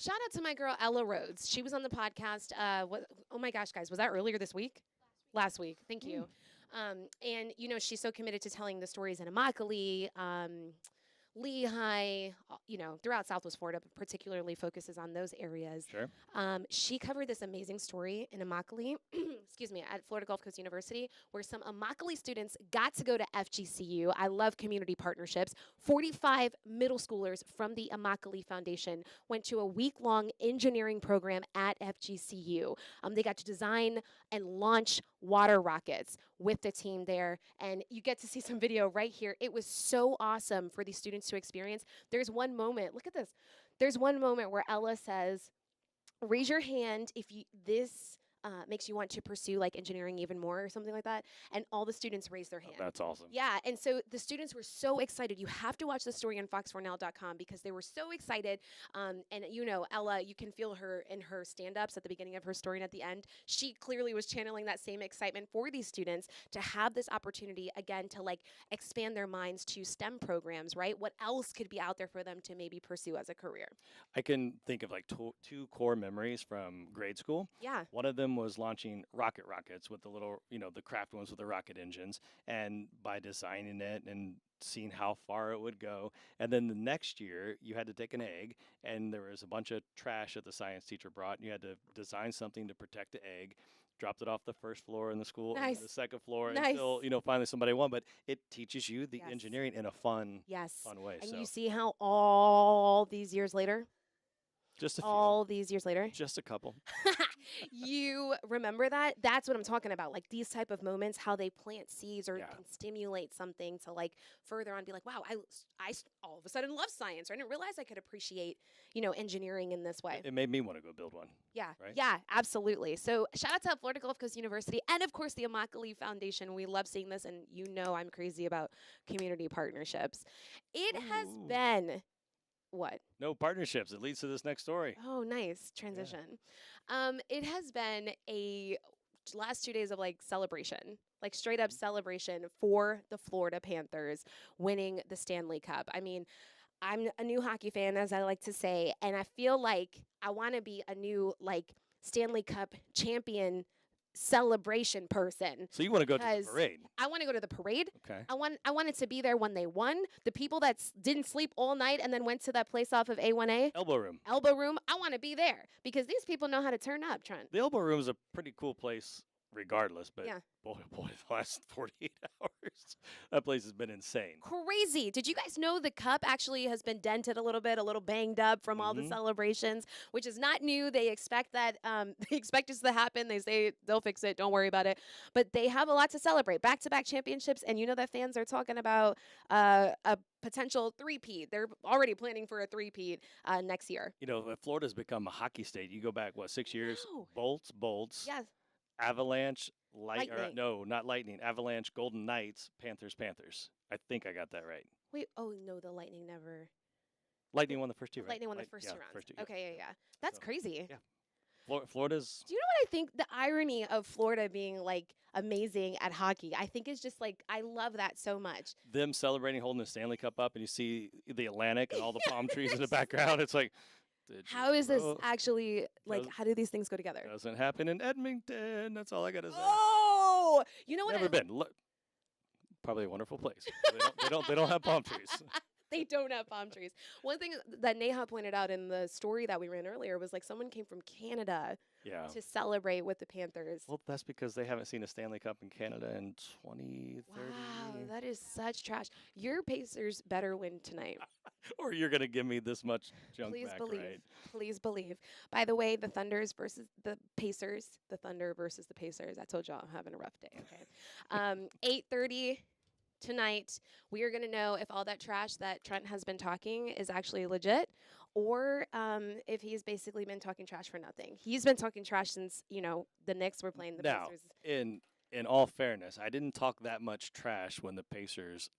Shout out to my girl Ella Rhodes. She was on the podcast. Oh my gosh, guys, was that earlier this week? Last week. Thank you. And she's so committed to telling the stories in Immokalee, Lehigh, throughout Southwest Florida, but particularly focuses on those areas. Sure. She covered this amazing story in Immokalee, excuse me, at Florida Gulf Coast University, where some Immokalee students got to go to FGCU. I love community partnerships. 45 middle schoolers from the Immokalee Foundation went to a week-long engineering program at FGCU. They got to design and launch water rockets with the team there, and you get to see some video right here. It was so awesome for these students to experience. There's one moment, look at this. There's one moment where Ella says, raise your hand if this makes you want to pursue like engineering even more or something like that. And all the students raised their hand. Oh, that's awesome. Yeah, and so the students were so excited. You have to watch the story on fox4now.com because they were so excited. And Ella, you can feel her in her stand-ups at the beginning of her story and at the end. She clearly was channeling that same excitement for these students to have this opportunity, again, to like expand their minds to STEM programs, right? What else could be out there for them to maybe pursue as a career? I can think of like two core memories from grade school. Yeah. One of them was launching rockets with the little, the craft ones with the rocket engines, and by designing it and seeing how far it would go. And then the next year, you had to take an egg, and there was a bunch of trash that the science teacher brought, and you had to design something to protect the egg. Dropped it off the first floor in the school, Nice. the second floor, Nice. until finally somebody won. But it teaches you the Yes. engineering in a fun way. And so you see how all these years later, just a few, all these years later, just a couple. you remember that? That's what I'm talking about. Like these type of moments, how they plant seeds or Yeah. can stimulate something to like further on be like, wow, I all of a sudden love science. Or I didn't realize I could appreciate, engineering in this way. It made me want to go build one. Yeah, right? yeah, absolutely. So shout out to Florida Gulf Coast University and, of course, the Immokalee Foundation. We love seeing this, and I'm crazy about community partnerships. It has Ooh. been what? No partnerships. It leads to this next story. Oh, nice transition. It has been a last 2 days of like celebration, like straight up celebration for the Florida Panthers winning the Stanley Cup. I mean, I'm a new hockey fan, as I like to say, and I feel like I want to be a new like Stanley Cup champion celebration person. So you want to go to the Because parade? I want to go to the parade. Okay. I wanted to be there when they won. The people that didn't sleep all night and then went to that place off of A1A. Elbow room. Elbow room. I want to be there because these people know how to turn up, Trent. The elbow room is a pretty cool place, regardless. But Yeah. boy, the last 48 hours, that place has been insane. Crazy. Did you guys know the cup actually has been dented a little bit, a little banged up from all the Mhm. celebrations, which is not new. They expect that. They expect this to happen. They say they'll fix it. Don't worry about it. But they have a lot to celebrate. Back-to-back championships, and you know that fans are talking about a potential three-peat. They're already planning for a three-peat next year. Florida's become a hockey state. You go back, 6 years? Wow. Bolts. Yes. Avalanche, Lightning. no, not Lightning. Avalanche, Golden Knights, Panthers. I think I got that right. Wait. Oh no, the Lightning never. Lightning won the first two, right? Lightning won the first two rounds. First two, Okay, yeah. That's So, crazy. yeah. Florida's. Do you know what I think? The irony of Florida being like amazing at hockey, I think is just like I love that so much. Them celebrating, holding the Stanley Cup up, and you see the Atlantic and all the palm trees in the background. It's like, How is this bro, actually like? Does- How do these things go together? doesn't happen in Edmonton. That's all I gotta say. Oh, you know what? Never been. Probably a wonderful place. They don't have palm trees. They don't have palm trees. One thing that Neha pointed out in the story that we ran earlier was like someone came from Canada Yeah. to celebrate with the Panthers. Well, that's because they haven't seen a Stanley Cup in Canada in 20, 30. Wow, that is such trash. Your Pacers better win tonight. Or you're gonna give me this much junk Please back, believe. right? Please believe. By the way, the Thunders versus the Pacers. The Thunder versus the Pacers. I told y'all I'm having a rough day. Okay. 8:30 tonight. We are gonna know if all that trash that Trent has been talking is actually legit, or if he's basically been talking trash for nothing. He's been talking trash since the Knicks were playing the Now, Pacers. in all fairness, I didn't talk that much trash when the Pacers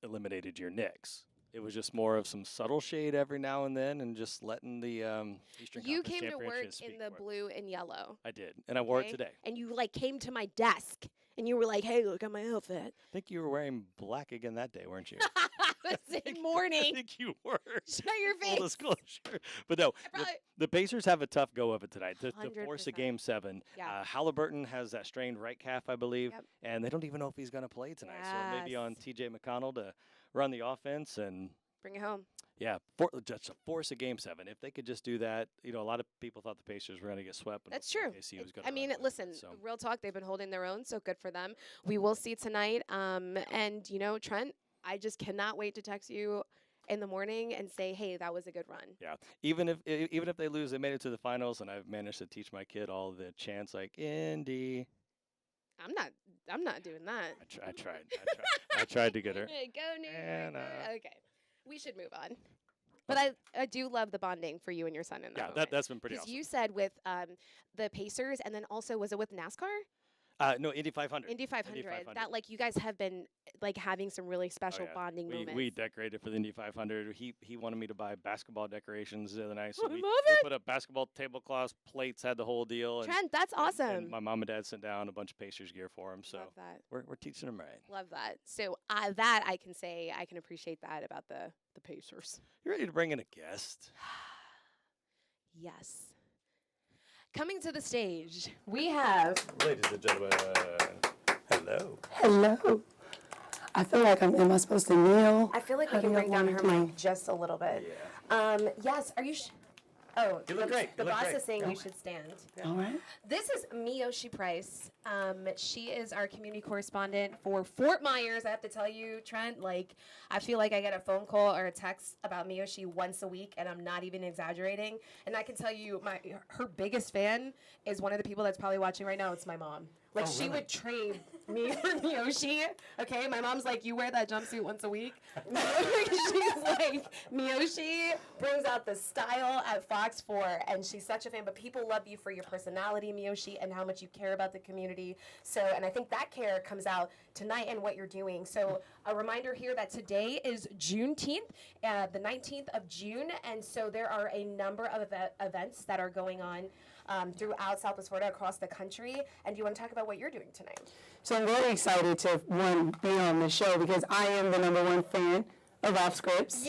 eliminated your Knicks. It was just more of some subtle shade every now and then, and just letting the Eastern You Conference came to work Championships in speak the for it. blue and yellow. I did, and I wore it okay? today. And you like came to my desk and you were like, "Hey, look at my outfit." I think you were wearing black again that day, weren't you? opposite morning. I think you were. Shut your Full face. disclosure. But no, I probably, the Pacers have a tough go of it tonight to force a 100%. game 7. Yeah. Halliburton has that strained right calf, I believe, Yep. and they don't even know if he's going to play tonight. So it may be on Yes. T.J. McConnell to run the offense and. Bring it home. Yeah, just to force a game 7. If they could just do that, a lot of people thought the Pacers were going to get swept. And That's true. OKC was gonna I mean, run with listen, it, so. real talk, they've been holding their own, so good for them. We will see tonight. And, Trent, I just cannot wait to text you in the morning and say, hey, that was a good run. Yeah, even if they lose, they made it to the finals, and I've managed to teach my kid all the chants like Indy. I'm not doing that. I tried. I tried to get her. Go New York. And, Okay. We should move on. But I do love the bonding for you and your son in that Yeah, moment. that's been pretty 'Cause awesome. you said with the Pacers, and then also, was it with NASCAR? No, Indy 500. Indy 500. 500. That, like, you guys have been, like, having some really special yeah. bonding moments. We decorated for the Indy 500. He wanted me to buy basketball decorations the other night. So I we love it. put up basketball tablecloths, plates, had the whole deal. And, Trent, that's awesome. and my mom and dad sent down a bunch of Pacers gear for him. So Love that. we're teaching them right. Love that. So that I can say, I can appreciate that about the Pacers. You ready to bring in a guest? Yes. Coming to the stage, we have Ladies and gentlemen, hello. Hello. I feel like am I supposed to kneel? I feel like we How can do bring y'all down want her me to mic just a little bit. Yes, are you You look great. The You look boss great. is saying you should stand. All right. This is Miyoshi Price. She is our community correspondent for Fort Myers. I have to tell you, Trent, like, I feel like I get a phone call or a text about Miyoshi once a week, and I'm not even exaggerating. And I can tell you, her biggest fan is one of the people that's probably watching right now. It's my mom. Like, she would trade me for Miyoshi. Okay, my mom's like, you wear that jumpsuit once a week. She's like, Miyoshi brings out the style at Fox 4, and she's such a fan. But people love you for your personality, Miyoshi, and how much you care about the community. So, and I think that care comes out tonight in what you're doing. So, a reminder here that today is Juneteenth, the 19th of June, and so there are a number of events that are going on throughout Southwest Florida, across the country. And do you want to talk about what you're doing tonight? So I'm very excited to, be on the show because I am the #1 fan of Off Scripts.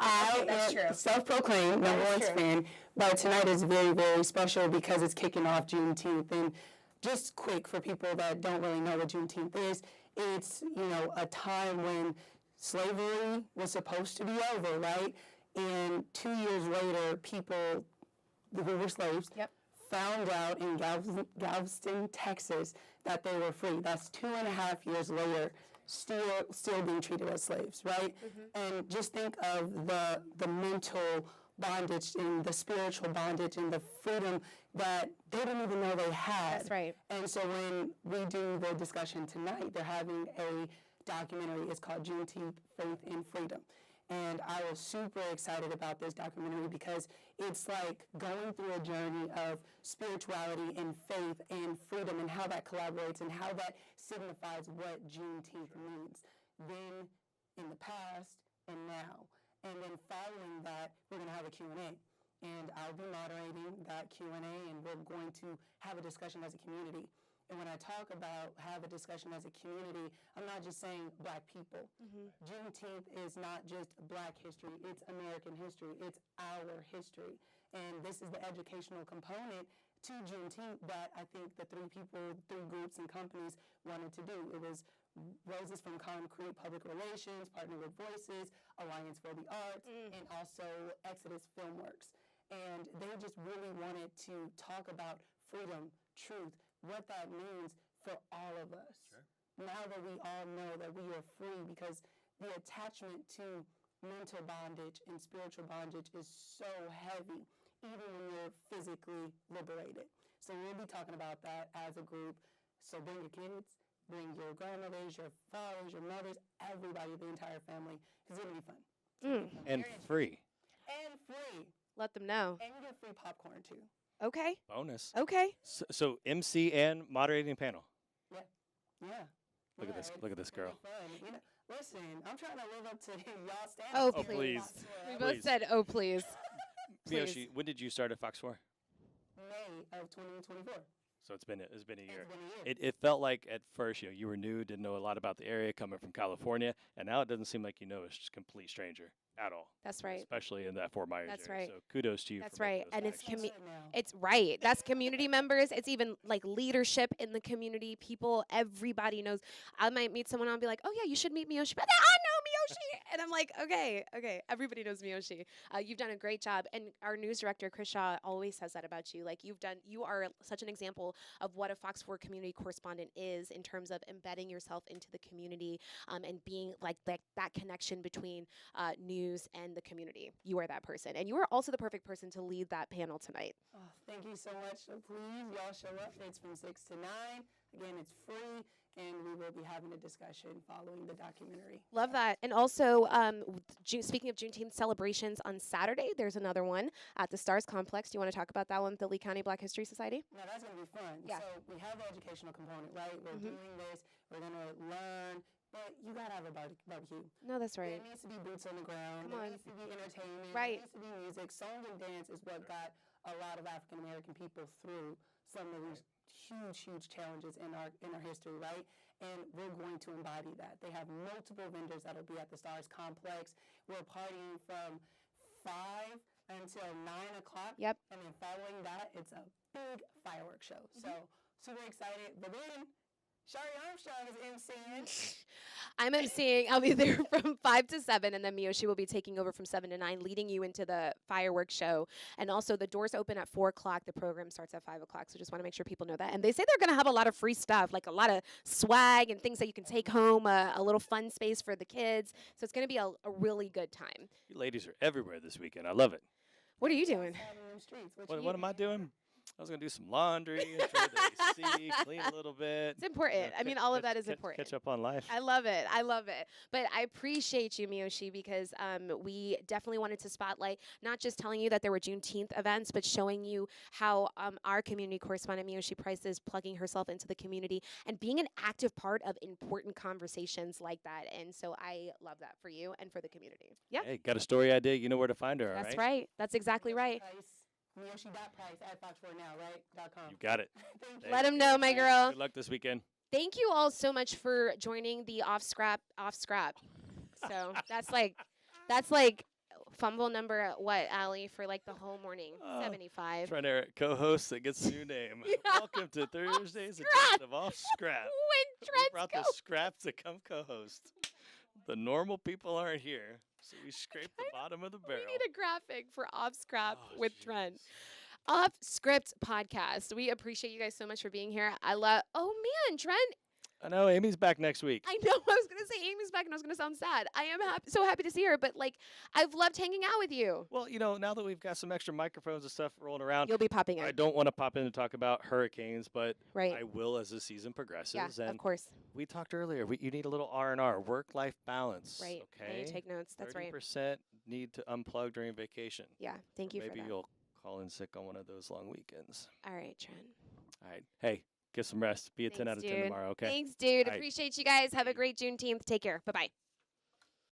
I that's am true. self-proclaimed #1 true. fan, but tonight is very, very special because it's kicking off Juneteenth. And just quick for people that don't really know what Juneteenth is, it's, a time when slavery was supposed to be over, right? And 2 years later, people who were slaves Yep. found out in Galveston, Texas, that they were free. That's 2.5 years later, still being treated as slaves, right? And just think of the mental bondage and the spiritual bondage and the freedom that they didn't even know they had. That's right. And so when we do the discussion tonight, they're having a documentary. It's called Juneteenth, Faith and Freedom. And I was super excited about this documentary because it's like going through a journey of spirituality and faith and freedom and how that collaborates and how that signifies what Juneteenth means. Then in the past and now. And then following that, we're going to have a Q&A. And I'll be moderating that Q&A, and we're going to have a discussion as a community. And when I talk about have a discussion as a community, I'm not just saying Black people. Juneteenth is not just Black history, it's American history, it's our history. And this is the educational component to Juneteenth that I think the three groups and companies wanted to do. It was Roses from Concrete Public Relations, Partner with Voices, Alliance for the Arts, and also Exodus Filmworks. And they just really wanted to talk about freedom, truth, what that means for all of us. Sure. Now that we all know that we are free, because the attachment to mental bondage and spiritual bondage is so heavy, even when you're physically liberated. So we'll be talking about that as a group. So bring your kids, bring your grandmothers, your fathers, your mothers, everybody, the entire family, because it'll be fun. And free. And free. Let them know. And you get free popcorn too. Okay. Bonus. Okay. So MC and moderating panel. Yeah. Look at this. Look at this girl. Fun. Listen, I'm trying to live up to y'all standards. Oh, Oh, please. please. We Please. both said, oh, please. Please. Miyoshi, when did you start at Fox 4? May of 2024. So it's been a year. It's been a year. It felt like at first, you were new, didn't know a lot about the area, coming from California, and now it doesn't seem like it's just a complete stranger at all. That's right. Especially in that Fort Myers That's area. right. So kudos to you. That's for making right. those And it's connections. it's right. That's community members. It's even like leadership in the community. People, everybody knows. I might meet someone and I'll be like, oh yeah, you should meet Miyoshi. But I know Miyoshi. And I'm like, okay. Everybody knows Miyoshi. You've done a great job. And our news director, Chris Shaw, always says that about you. Like you are such an example of what a Fox 4 community correspondent is in terms of embedding yourself into the community and being like that connection between news and the community. You are that person. And you are also the perfect person to lead that panel tonight. Oh, thank you so much. So please, y'all show up. It's from 6 to 9. Again, it's free, and we will be having a discussion following the documentary. Love that. And also, speaking of Juneteenth celebrations on Saturday, there's another one at the Stars Complex. Do you want to talk about that one, the Lee County Black History Society? No, that's going to be fun. Yeah. So we have the educational component, right? We're doing this. We're going to learn. But you got to have a barbecue. No, that's right. There needs to be boots on the ground. Come on. There needs to be entertainment. Right. There needs to be music. Song and dance is what got a lot of African American people through some of these huge challenges in our history, right? And we're going to embody that. They have multiple vendors that'll be at the Stars Complex. We're partying from 5 until 9 o'clock. Yep. And then following that, it's a big fireworks show. So super excited. But then Shari Armstrong is emceeing. I'm emceeing. I'll be there from 5 to 7, and then Miyoshi will be taking over from 7 to 9, leading you into the fireworks show. And also, the doors open at 4 o'clock. The program starts at 5 o'clock. So just want to make sure people know that. And they say they're going to have a lot of free stuff, like a lot of swag and things that you can take home, a little fun space for the kids. So it's going to be a really good time. You ladies are everywhere this weekend. I love it. What are you doing? What am I doing? I was going to do some laundry, enjoy the AC, clean a little bit. It's important. I mean, all of that is important. Catch up on life. I love it. But I appreciate you, Miyoshi, because we definitely wanted to spotlight not just telling you that there were Juneteenth events, but showing you how our community correspondent, Miyoshi Price, is plugging herself into the community and being an active part of important conversations like that. And so I love that for you and for the community. Yeah. Hey, got a story idea? You know where to find her, all That's right? right. That's exactly right. Miyoshi.price at fox4now, right? .com. You got it. Thank you. Let them know, my girl. Good luck this weekend. Thank you all so much for joining the off scrap. So that's like fumble number what, Allie, for like the whole morning? 75. Trying to co-host that gets a new name. Yeah. Welcome to Thursday's Scrap. edition of Off Scrap. When We Trent's brought go. the scraps to come co-host. The normal people aren't here, so we scrape the bottom of the barrel. We need a graphic for off scrap Oh, with jeez. Trent. Off Script Podcast. We appreciate you guys so much for being here. Oh man, Trent. I know Amy's back next week. I know I was gonna say Amy's back and I was gonna sound sad. I am so happy to see her, but like I've loved hanging out with you. Well, now that we've got some extra microphones and stuff rolling around, You'll be popping in. I don't want to pop in and talk about hurricanes, but Right. I will as the season progresses. Yeah, and of course. we talked earlier. You need a little R&R, work-life balance. Right. I Okay. need to take notes. That's right. 30% need to unplug during vacation. Yeah. Thank you for Maybe that. you'll call in sick on one of those long weekends. All right, Trent. All right. Hey, get some rest. Be a 10 out Thanks, of 10 dude. tomorrow, okay? Thanks, dude. All right. Appreciate you guys. Have a great Juneteenth. Take care. Bye-bye.